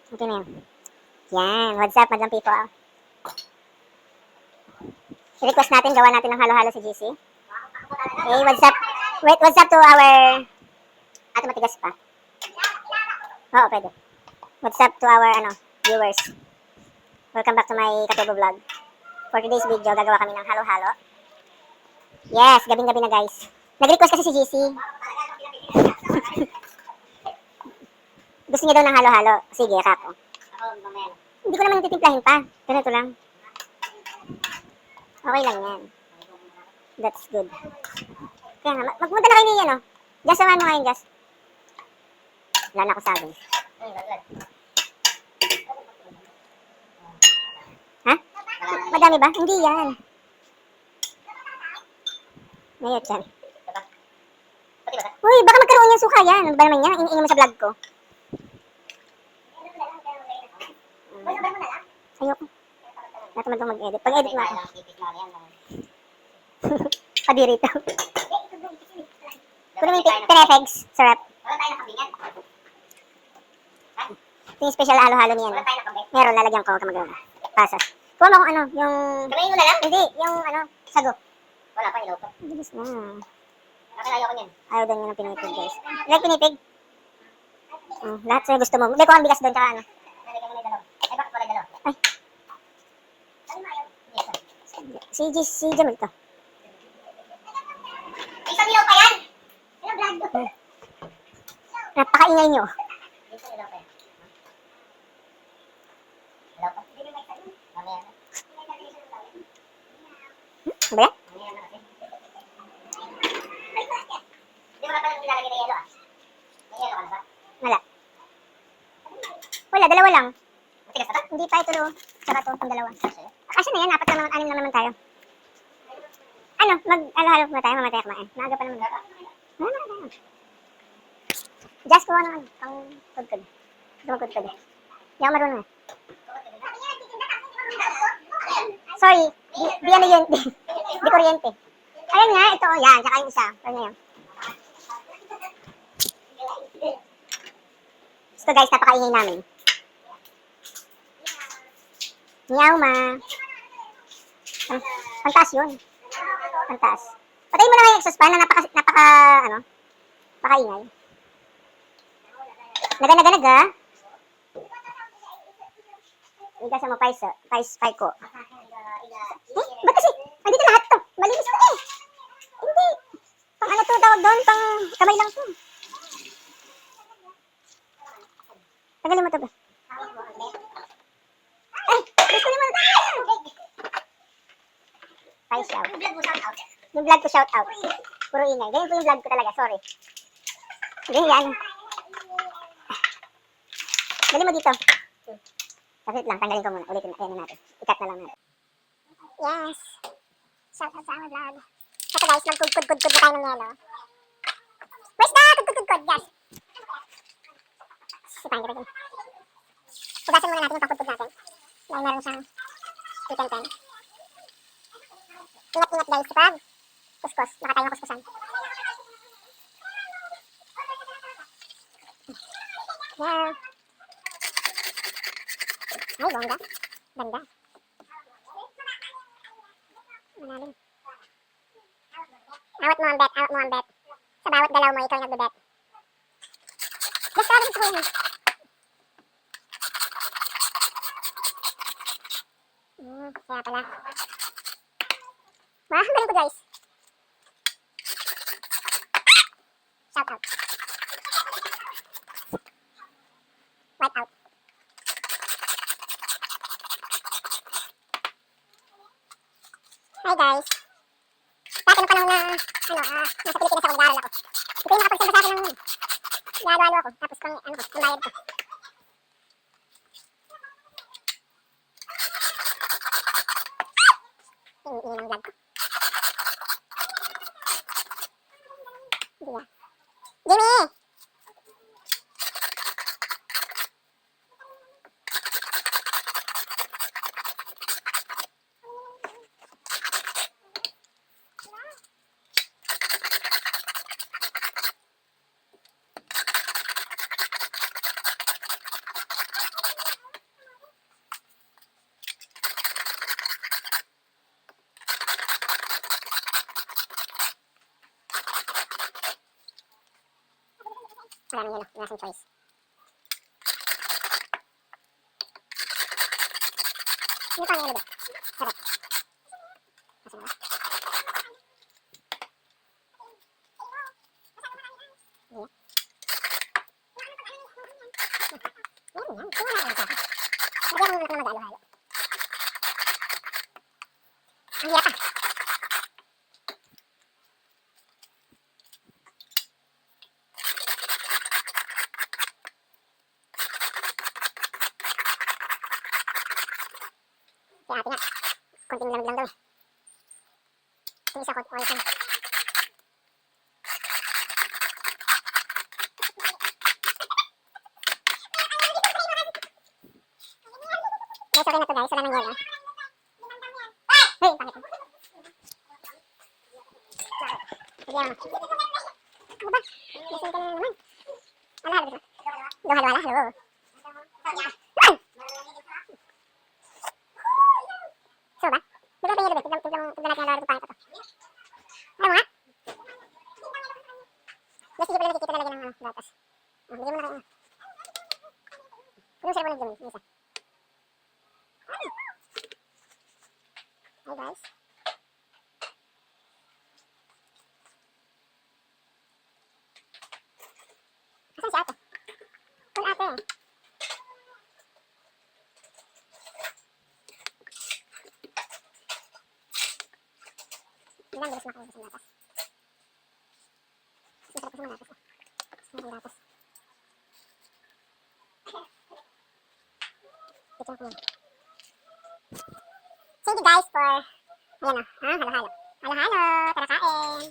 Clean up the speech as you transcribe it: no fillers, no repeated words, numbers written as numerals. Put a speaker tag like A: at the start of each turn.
A: Okay na yan. Yan. What's up, madam people? I-request natin, gawa natin ng halo-halo si GC. Okay, what's up? Wait, what's up to our... Ato matigas pa. Oo, pwede. What's up to our, viewers? Welcome back to my Katubo vlog. For today's video, gagawa kami ng halo-halo. Yes, gabing-gabi na guys. Nag-request kasi si GC. Gusto niya daw ng halo-halo. Sige, rapo. Hindi ko naman natitimplahin pa. Ganito lang. Okay lang yan. That's good. Kaya nga, magpunta na kayo niya, no? Just, samahan mo ngayon, Just. Wala na ako sabi. Ha? Madami ba? Hindi yan. Mayot yan. Uy, baka magkaroon yung suka yan. Ano ba naman yan? Iniingin mo sa vlog ko. Ayoko. Natamad kong mag-edit. Pag-edit mo ako. Padirito. Kunin mo yung pinefegs. Sarap. Ito yung special halo-halo niyan. Meron, lalagyan ko. Huwag ka mag-alala. Pasas. Kuha mo kung yung... Kamayin mo na lang? Hindi, yung sago. Wala pa, ilaw pa. Bilis na. Ayaw ko niyan. Ayaw doon yun ng pinipig, guys. Like pinipig? Lahat sa'yo gusto mo. Hindi ko ang bigas doon, tsaka ano. Ay, bakit wala dalaw? Ay. Si Jamil to. Isang ilaw pa yan! Ilang vlog doon? Napakaingay nyo. Isang ilaw pa yan. Ilaw pa? Hindi na sa'yo. Mamaya na. Ano ba yan? Mamaya na kasi. Hindi mo na pala nilalagay na yelo ah. May yelo ka na ba? Wala. Wala, dalawa lang. Matigas na to? Hindi pa ito do. Saka to, itong dalawa. Kasi na yan, 4 naman, 6 lang naman tayo. Ano, mag-alahalo na tayo, mamatay kumain. Maaga pa naman. Wala na tayo. Just kuha naman, pang kudkod. Ito magkudkod eh. Hindi ako marunong eh. Sorry, di ano yun, di kuryente. Ayan nga, ito, yan, tsaka yung isa. Pwede na yun. Ito guys, napakaingay namin. Meow ma. Pantas yun. Pantas. Patayin mo na nga yung exhaust fan na napakaingay. Naga. Igasan mo, pais ko. Ba't kasi? Andito lahat to. Malinis to eh. Hindi. Pang ano to tawag doon? Pang kamay lang to. Tagalin mo to ba? Ay! Gusto niyo mo na tayo! Pais shout. Yung vlog ko shout out. Puro ingay. Ganyan po yung vlog ko talaga. Sorry. Ganyan yan. Dali mo dito. Kasi lang, tanggalin ko muna. Ulitin na. Ayan na natin. Ikat na lang natin. Yes. Shout out sa aming vlog. Ito guys, magkudkod na tayo ng yelo. Where's the kudkod? Yes. Sipahin kita dyan. Pugasan muna natin yung pangkudkod natin. Dahil meron siyang sweet and ten. Ingat guys, kapag kuskus. Baka tayo makuskusan. Yeah. Ay, bongga. Ganda. Manalim. Awat mo ang bet. Sa bawat galaw mo, ikaw yung nagbe-bet. Just tawagin sa kuya. Kaya pala. Wah, ang galing ko guys. Shout out. White out. Hi guys. Dati nung panahon na, nasa Pilipinas ako, nag-aaral ako. Ito yung nakapagsalba sa akin ng galo-alo ako. Tapos pang, ang bayad ko. Ingin ng vlog ko. Hindi Jimmy! klaseng choice. Ano pa ang yellow ba? Sarap. Kasi na ba? Hindi na. Meron yan. Tingnan natin sa akin. Lagyan mo muna ito na mag-halo-halo. Ang hirap ah. Kaya ate nga, konting lamig lang daw eh. Yung isa ko, okay lang. Guys, okay na to guys, wala nang yelo. Hey, pangit mo. Lagyan mo. Ano ba? Lasing ka na naman. Ano, halo dito? Halo, halo. So ba? Di ba yelo ba? Tignan natin ang laro ko pangit ito. Ayaw mo nga? Guys, hindi pala nakikita talaga ng gatas. Bigyan mo na kayo. Yung sarap mo na dyan, yung isa. Hi guys. Asan si ate? Kung ate. Bilang bilis makain sa gatas. Masarap kasi mga gatas eh. Masarap gatas. Ito na. Thank you guys for, ayan o, halo-halo. Halo-halo, tara kain.